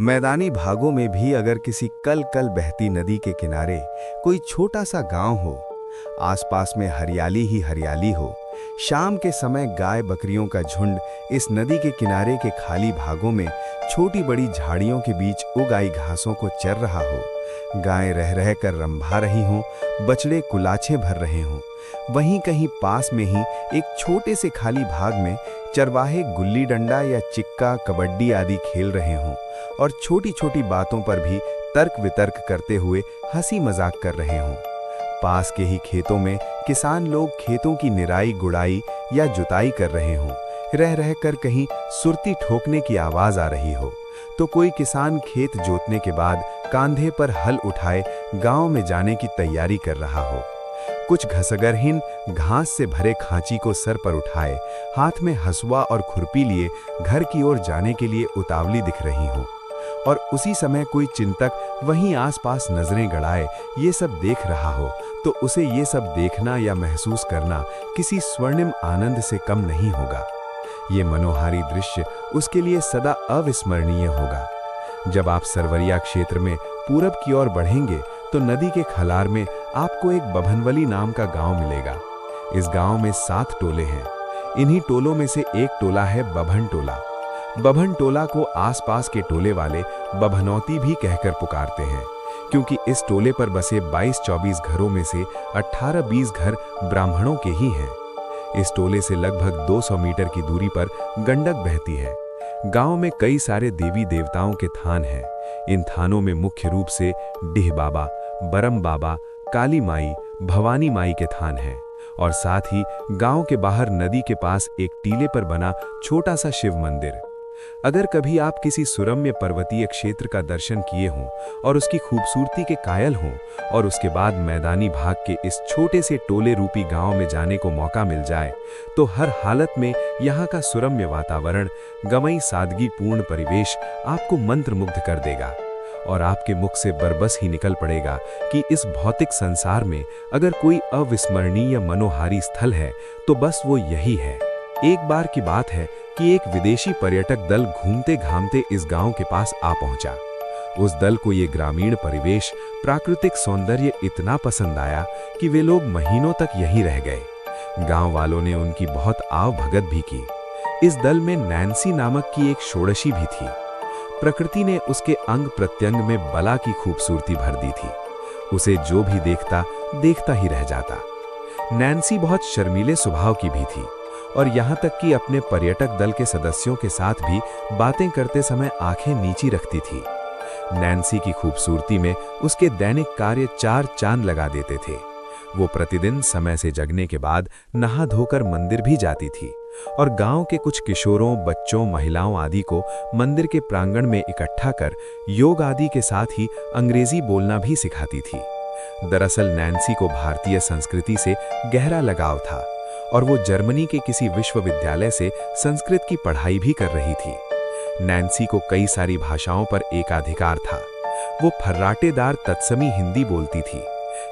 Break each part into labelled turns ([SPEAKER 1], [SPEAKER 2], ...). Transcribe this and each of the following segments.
[SPEAKER 1] मैदानी भागों में भी अगर किसी कल कल बहती नदी के किनारे कोई छोटा सा गांव हो, आसपास में हरियाली ही हरियाली हो, शाम के समय गाय बकरियों का झुंड इस नदी के किनारे के खाली भागों में छोटी बड़ी झाड़ियों के बीच उग आई घासों को चर रहा हो, गायें रह रह कर रंभा रही हों, बछड़े कुलाछे भर रहे हों, वहीं कहीं पास में ही एक छोटे से खाली भाग में चरवाहे गुल्ली डंडा या चिक्का कबड्डी आदि खेल रहे हों और छोटी छोटी बातों पर भी तर्क वितर्क करते हुए हंसी मजाक कर रहे हों। पास के ही खेतों में किसान लोग खेतों की निराई गुड़ाई या जुताई कर रहे हों, रह रह कर कहीं सुरती ठोकने की आवाज आ रही हो, तो कोई किसान खेत जोतने के बाद कांधे पर हल उठाए गांव में जाने की तैयारी कर रहा हो। कुछ घसगरहीन घास से भरे खांची को सर पर उठाए हाथ में हसुआ और खुरपी लिए घर की ओर जाने के लिए उतावली दिख रही हो, और उसी समय कोई चिंतक वहीं आसपास नजरें गड़ाए ये सब देख रहा हो, तो उसे ये सब देखना या महसूस करना किसी स्वर्णिम आनंद से कम नहीं होगा। ये मनोहारी दृश्य उसके लिए सदा अविस्मरणीय होगा। जब आप सरवरिया क्षेत्र में पूरब की ओर बढ़ेंगे तो नदी के खलार में आपको एक बभनवली नाम का गांव मिलेगा। इस गांव में 7 टोले हैं। इन्हीं टोलों में से एक टोला है बभन टोला। बभन टोला को आसपास के टोले वाले बभनौती भी कहकर पुकारते हैं, क्योंकि इस टोले पर बसे 22-24 घरों में से 18-20 घर ब्राह्मणों के ही हैं। इस टोले से लगभग 200 मीटर की दूरी पर गंडक बहती है। गांव में कई सारे देवी देवताओं के थान हैं। इन थानों में मुख्य रूप से डिह बाबा, बरम बाबा, काली माई, भवानी माई के थान हैं, और साथ ही गांव के बाहर नदी के पास एक टीले पर बना छोटा सा शिव मंदिर। अगर कभी आप किसी सुरम्य पर्वतीय क्षेत्र का दर्शन किए हों और उसकी खूबसूरती के कायल हों और उसके बाद मैदानी भाग के इस छोटे से टोले रूपी गांव में जाने को मौका मिल जाए, तो हर हालत में यहाँ का सुरम्य वातावरण, गमई सादगी पूर्ण परिवेश आपको मंत्रमुग्ध कर देगा, और आपके मुख से बरबस ही निकल पड़ेगा कि इस भौतिक संसार में अगर कोई अविस्मरणीय मनोहारी स्थल है तो बस वो यही है। एक बार की बात है कि एक विदेशी पर्यटक दल घूमते घामते इस गांव के पास आ पहुंचा। उस दल को ये ग्रामीण परिवेश, प्राकृतिक सौंदर्य इतना पसंद आया कि वे लोग महीनों तक यहीं रह गए। गांव वालों ने उनकी बहुत आव भगत भी की। इस दल में नैन्सी नामक की एक षोड़शी भी थी। प्रकृति ने उसके अंग प्रत्यंग में बला की खूबसूरती भर दी थी। उसे जो भी देखता देखता ही रह जाता। नैन्सी बहुत शर्मीले स्वभाव की भी थी, और यहाँ तक कि अपने पर्यटक दल के सदस्यों के साथ भी बातें करते समय आंखें नीची रखती थी। नैन्सी की खूबसूरती में उसके दैनिक कार्य 4 चांद लगा देते थे। वो प्रतिदिन समय से जगने के बाद नहा धोकर मंदिर भी जाती थी, और गांव के कुछ किशोरों, बच्चों, महिलाओं आदि को मंदिर के प्रांगण में इकट्ठा कर योग आदि के साथ ही अंग्रेजी बोलना भी सिखाती थी। दरअसल नैन्सी को भारतीय संस्कृति से गहरा लगाव था, और वो जर्मनी के किसी विश्वविद्यालय से संस्कृत की पढ़ाई भी कर रही थी। नैन्सी को कई सारी भाषाओं पर एकाधिकार था। वो फर्राटेदार तत्समी हिंदी बोलती थी।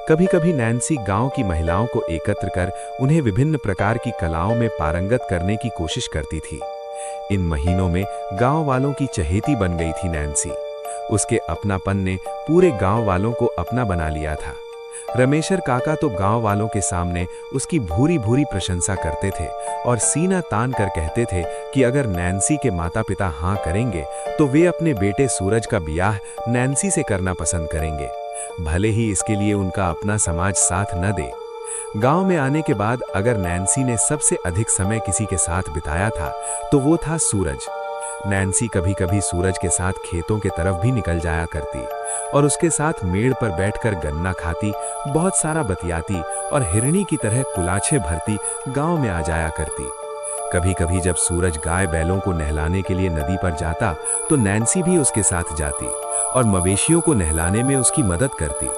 [SPEAKER 1] कभी कभी नैन्सी गांव की महिलाओं को एकत्र कर उन्हें विभिन्न प्रकार की कलाओं में पारंगत करने की कोशिश करती थी। इन महीनों में गांव वालों की चहेती बन गई थी नैन्सी। उसके अपनापन ने पूरे गांव वालों को अपना बना लिया था। रमेशर काका तो गांव वालों के सामने उसकी भूरी भूरी प्रशंसा करते थे और सीना तान कर कहते थे कि अगर नैन्सी के माता पिता हाँ करेंगे तो वे अपने बेटे सूरज का ब्याह नैन्सी से करना पसंद करेंगे, भले ही इसके लिए उनका अपना समाज साथ न दे। गांव में आने के बाद अगर नैन्सी ने सबसे अधिक समय किसी के साथ बिताया था तो वो था सूरज। नैन्सी कभी कभी सूरज के साथ खेतों के तरफ भी निकल जाया करती और उसके साथ मेड़ पर बैठकर गन्ना खाती, बहुत सारा बतियाती और हिरणी की तरह कुलाछे भरती गांव में आ जाया करती। कभी कभी जब सूरज गाय बैलों को नहलाने के लिए नदी पर जाता तो नैन्सी भी उसके साथ जाती और मवेशियों को नहलाने में उसकी मदद करती।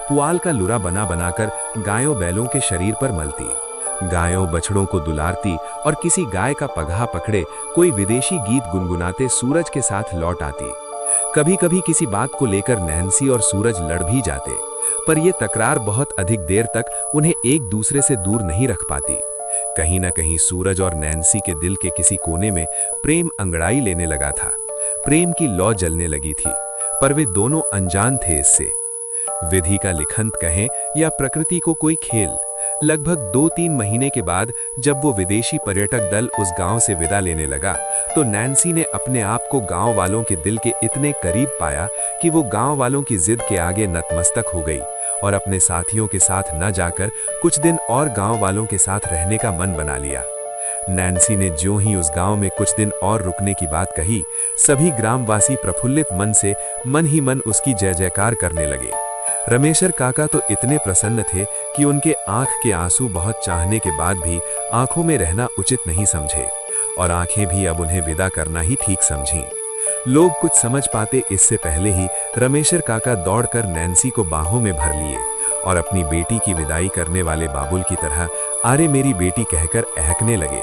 [SPEAKER 1] पुआल का लुरा बना बनाकर गायों बैलों के शरीर पर मलती, गायों बछड़ों को दुलारती और किसी गाय का पगहा पकड़े कोई विदेशी गीत गुनगुनाते सूरज के साथ लौट आती। कभी कभी किसी बात को लेकर नैन्सी और सूरज लड़ भी जाते, पर यह तकरार बहुत अधिक देर तक उन्हें एक दूसरे से दूर नहीं रख पाती। कहीं न कहीं सूरज और नैन्सी के दिल के किसी कोने में प्रेम अंगड़ाई लेने लगा था।
[SPEAKER 2] प्रेम की लौ जलने लगी थी, पर वे दोनों अनजान थे इससे। विधि का लिखंत कहें या प्रकृति को कोई खेल, लगभग 2-3 महीने के बाद जब वो विदेशी पर्यटक दल उस गांव से विदा लेने लगा, तो नैन्सी ने अपने आप को गांव वालों के दिल के इतने करीब पाया कि वो गांव वालों की जिद के आगे नतमस्तक हो गई और अपने साथियों के साथ न जाकर कुछ दिन और गांव वालों के साथ रहने का मन बना लिया। नैन्सी ने ज्यों ही उस गांव में कुछ दिन और रुकने की बात कही, सभी ग्रामवासी प्रफुल्लित मन से मन ही मन उसकी जय जयकार करने लगे। रमेशर काका तो इतने प्रसन्न थे कि उनके आंख के आंसू बहुत चाहने के बाद भी आंखों में रहना उचित नहीं समझे, और आंखें भी अब उन्हें विदा करना ही ठीक समझीं। लोग कुछ समझ पाते इससे पहले ही रमेशर काका दौड़कर नैन्सी को बाहों में भर लिए और अपनी बेटी की विदाई करने वाले बाबुल की तरह "आरे मेरी बेटी" कहकर अहकने लगे।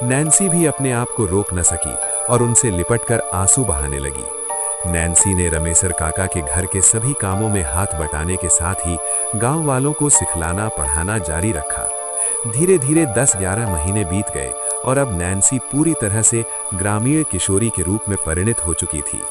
[SPEAKER 2] नैन्सी भी अपने आप को रोक न सकी और उनसे लिपटकर आंसू बहाने लगी। नैन्सी ने रमेशर काका के घर के सभी कामों में हाथ बटाने के साथ ही गांव वालों को सिखलाना पढ़ाना जारी रखा। धीरे धीरे 10-11 महीने बीत गए और अब नैन्सी पूरी तरह से ग्रामीण किशोरी के रूप में परिणत हो चुकी थी।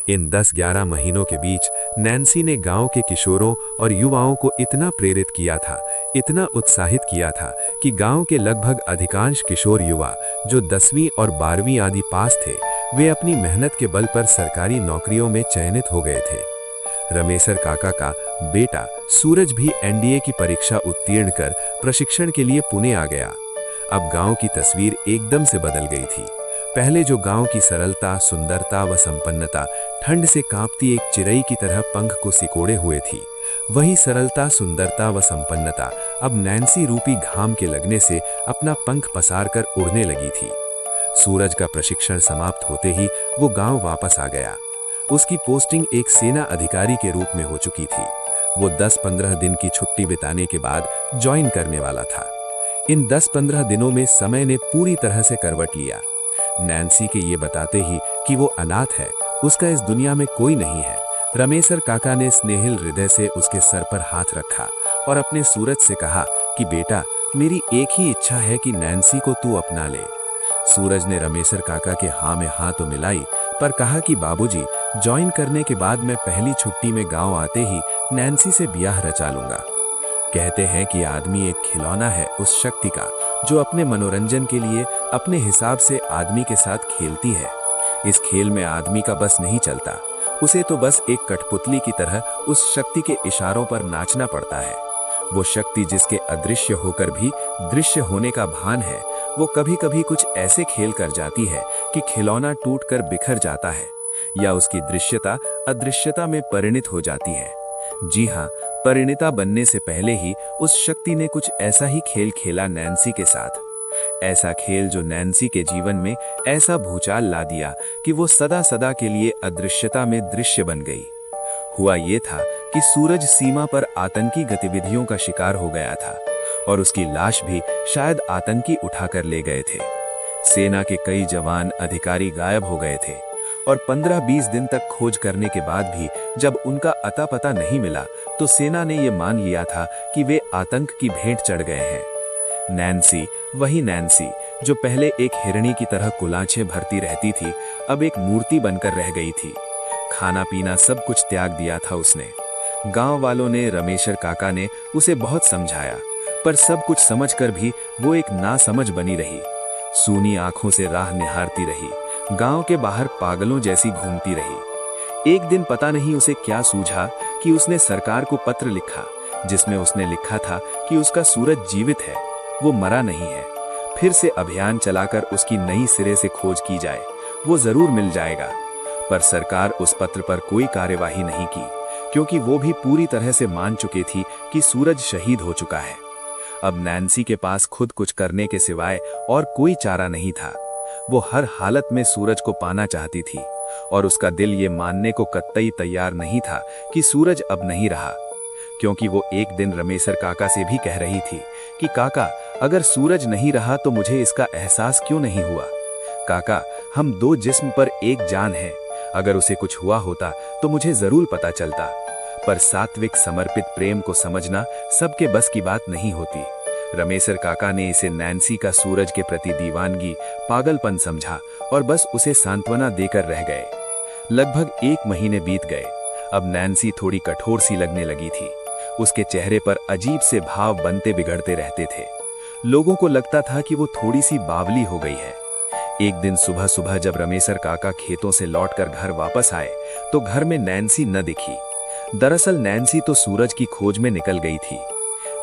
[SPEAKER 2] इन 10-11 महीनों के बीच नैन्सी ने गांव के किशोरों और युवाओं को इतना प्रेरित किया था, इतना उत्साहित किया था कि गांव के लगभग अधिकांश किशोर युवा जो 10वीं और 12वीं आदि पास थे, वे अपनी मेहनत के बल पर सरकारी नौकरियों में चयनित हो गए थे। रमेशर काका का बेटा सूरज भी एनडीए की परीक्षा उत्तीर्ण कर प्रशिक्षण के लिए पुणे आ गया। अब गांव की तस्वीर एकदम से बदल गई थी। पहले जो गांव की सरलता, सुंदरता व संपन्नता ठंड से कांपती एक चिड़ै की तरह पंख को सिकोड़े हुए थी, वही सरलता, सुंदरता व संपन्नता अब नैन्सी रूपी घाम के लगने से अपना पंख पसार कर उड़ने लगी थी। सूरज का प्रशिक्षण समाप्त होते ही वो गांव वापस आ गया। उसकी पोस्टिंग एक सेना अधिकारी के रूप में हो चुकी थी। वो 10-15 दिन की छुट्टी बिताने के बाद ज्वाइन करने वाला था। इन 10-15 दिनों में समय ने पूरी तरह से करवट लिया। नैन्सी के ये बताते ही कि वो अनाथ है, उसका इस दुनिया में कोई नहीं है, रमेशर काका ने स्नेहिल हृदय से उसके सर पर हाथ रखा और अपने सूरज से कहा कि बेटा, मेरी एक ही इच्छा है कि नैन्सी को तू अपना ले। सूरज ने रमेशर काका के हाँ में हाँ तो मिलाई, पर कहा कि बाबूजी, ज्वाइन करने के बाद मैं पहली छुट्टी में गांव आते ही नैन्सी से ब्याह रचा लूंगा। कहते हैं कि आदमी एक खिलौना है उस शक्ति का जो अपने मनोरंजन के लिए अपने हिसाब से आदमी के साथ खेलती है। इस खेल में आदमी का बस नहीं चलता, उसे तो बस एक कठपुतली की तरह उस शक्ति के इशारों पर नाचना पड़ता है। वो शक्ति जिसके अदृश्य होकर भी दृश्य होने का भान है, वो कभी कभी कुछ ऐसे खेल कर जाती है कि खिलौना टूटकर बिखर जाता है या उसकी दृश्यता अदृश्यता में परिणित हो जाती है। जी हाँ, परिणिता बनने से पहले ही उस शक्ति ने कुछ ऐसा ही खेल खेला नैन्सी के साथ। ऐसा खेल जो नैन्सी के जीवन में ऐसा भूचाल ला दिया कि वो सदा सदा के लिए अदृश्यता में दृश्य बन गई। हुआ ये था कि सूरज सीमा पर आतंकी गतिविधियों का शिकार हो गया था और उसकी लाश भी शायद आतंकी उठाकर ले गए थे। सेना के कई जवान अधिकारी गायब हो गए थे और 15-20 दिन तक खोज करने के बाद भी जब उनका अता पता नहीं मिला तो सेना ने यह मान लिया था कि वे आतंक की भेंट चढ़ गए हैं। नैन्सी, वही नैन्सी जो पहले एक हिरणी की तरह कुलांछें भरती रहती थी, अब एक मूर्ति बनकर रह गई थी। खाना पीना सब कुछ त्याग दिया था उसने। गांव वालों ने, रमेशर काका ने उसे बहुत समझाया, पर सब कुछ समझकर भी वो एक नासमझ बनी रही। सूनी आंखों से राह निहारती रही, गांव के बाहर पागलों जैसी घूमती रही। एक दिन पता नहीं उसे क्या सूझा कि उसने सरकार को पत्र लिखा, जिसमें उसने लिखा था कि उसका सूरज जीवित है, वो मरा नहीं है। फिर से अभियान चलाकर उसकी नई सिरे से खोज की जाए, वो जरूर मिल जाएगा। पर सरकार उस पत्र पर कोई कार्यवाही नहीं की, क्योंकि वो भी पूरी तरह से मान चुकी थी कि सूरज शहीद हो चुका है। अब नैन्सी के पास खुद कुछ करने के सिवाय और कोई चारा नहीं था। वो हर हालत में सूरज को पाना चाहती थी और उसका दिल ये मानने को कतई तैयार नहीं था कि सूरज अब नहीं रहा, क्योंकि वो एक दिन रमेशर काका से भी कह रही थी कि काका, अगर सूरज नहीं रहा तो मुझे इसका एहसास क्यों नहीं हुआ। काका, हम दो जिस्म पर एक जान है, अगर उसे कुछ हुआ होता तो मुझे जरूर पता चलता। पर सात्विक समर्पित प्रेम को समझना सबके बस की बात नहीं होती। रमेसर काका ने इसे नैन्सी का सूरज के प्रति दीवानगी, पागलपन समझा और बस उसे सांत्वना देकर रह गए। लगभग 1 महीने बीत गए। अब नैन्सी थोड़ी कठोर सी लगने लगी थी। उसके चेहरे पर अजीब से भाव बनते बिगड़ते रहते थे। लोगों को लगता था कि वो थोड़ी सी बावली हो गई है। एक दिन सुबह सुबह जब रमेसर काका खेतों से लौटकर घर वापस आए तो घर में नैन्सी न दिखी। दरअसल नैन्सी तो सूरज की खोज में निकल गई थी।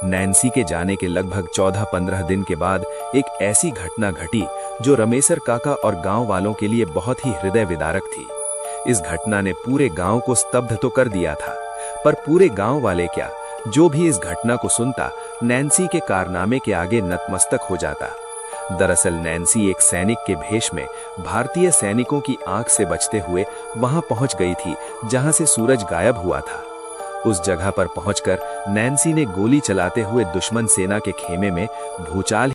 [SPEAKER 2] नैन्सी के जाने के लगभग 14-15 दिन के बाद एक ऐसी घटना घटी जो रमेसर काका और गांव वालों के लिए बहुत ही हृदय विदारक थी। इस घटना ने पूरे गांव को स्तब्ध तो कर दिया था, पर पूरे गांव वाले क्या, जो भी इस घटना को सुनता नैन्सी के कारनामे के आगे नतमस्तक हो जाता। दरअसल नैन्सी एक सैनिक के भेष में भारतीय सैनिकों की आंख से बचते हुए वहां पहुंच गई थी जहां से सूरज गायब हुआ था। उस जगह पर पहुंचकर नैन्सी ने गोली चलाते हुए दुश्मन सेना के खेमे में भूचाल